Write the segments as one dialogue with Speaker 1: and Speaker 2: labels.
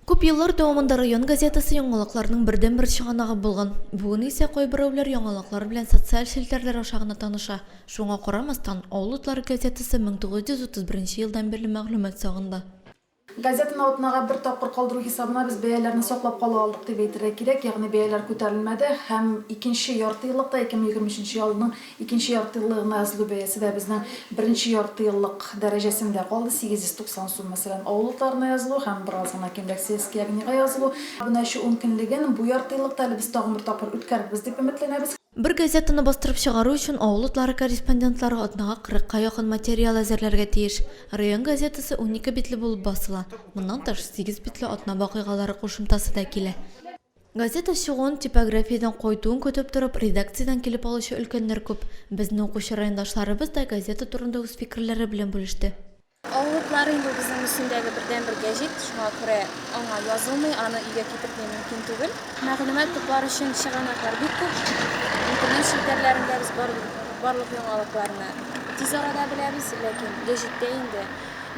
Speaker 1: Көп еллар дәвамында район газетасы яңалыкларның бердән-бер чыганагы булган. Бүген исә кайберәүләр яңалыклар белән социаль челтәрләр ашагына таныша. Шуңа карамастан, Авыл утлары газетасы 1931 елдан бирле мәгълүмат сагында.
Speaker 2: Газетаны отнага бер тапкыр калдыру хисабына без бәяләрне саклап кала алдык дип әйтергә кирәк. Ягъни бәяләр күтәрелмәде һәм икенче ярты еллыкта 2023 елның икенче ярты еллыгына язылу бәясе дә безнең беренче ярты еллык дәрәҗәсендә калды 890 сум. Мәсәлән, Авыл утларына язылу һәм бераз гына кимрәк сельский ягънига язылу. Менә шу 10 көнлеген бу ярты еллыкта әле без тагын бер тапкыр үткәрбез дип өметләнәбез.
Speaker 1: Бер газетаны бастырып чыгару өчен Авыл утлары корреспондентлары атнага 40-ка якын материал әзерләргә тиеш. Район газетасы 12 битле булып басыла. Моннан тыш 8 битле атна вакыйгалары кушымтасы да килә. Газета чыгуын типографиядан кайтуын көтеп торып, редакциядән килеп алучы өлкәннәр күп. Безнең укучы райондашларыбыз да газета турында үз фикерләре белән бүлеште.
Speaker 3: Авыл утлары инде безнең өстендәге бердән-бер гәҗит, шуңа күрә аңа язылмый, аны өйгә китермәй мөмкин түгел. Мәгълүмат туплар өчен чыганаклар бик күп. Интернет челтәрләрендә без барлык яңалыкларны тиз арада беләбез, ләкин гәҗиттә инде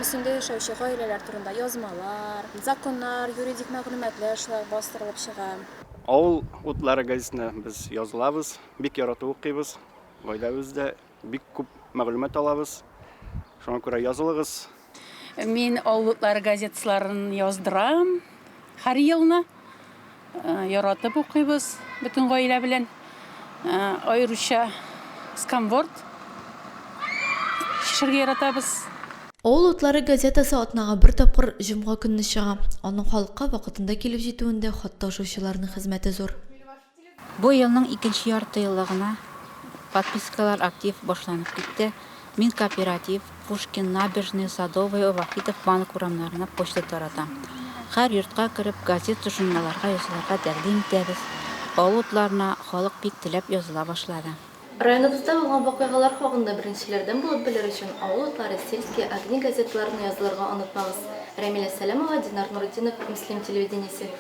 Speaker 3: өстендә яшәүче гаиләләр турында язмалар, законнар, юридик мәгълүматлар шулай бастырылып чыга.
Speaker 4: Авыл утлары газетаны без язылабыз, бик яратып укыйбыз. Гаиләбездә бик күп мәгълүмат алабыз. Шуңа күрә язылыгыз.
Speaker 5: Мин Авыл утлары газеталарын яздырам. Һәр елны яратып укыйбыз бөтен гаилә белән. Аеруча скамворд шишергә яратабыз.
Speaker 1: Авыл утлары газетасы атнага бер тапкыр җомга көнне чыга. Аның халыкка вакытында килеп җитүендә хатташучыларның хезмәте зур.
Speaker 6: Бу елның икенче ярты еллыгына подпискалар актив башланып китте. Мин кооператив, Пушкин, Набережный, Садовый, Вахитов банк урамнарына почта таратам. Һәр йортка кереп, газет журналларга язылырга тәкъдим итәбез. Авыл утларына халык бик теләп языла башлады.
Speaker 7: Районыбызда булган вакыйгалар хакында беренчеләрдән булып белер өчен Авыл утлары сельские огни газеталарын язылырга онытмагыз. Рамиля Сәләмова, Динар Нурытдинов, Муслим телевидениесе.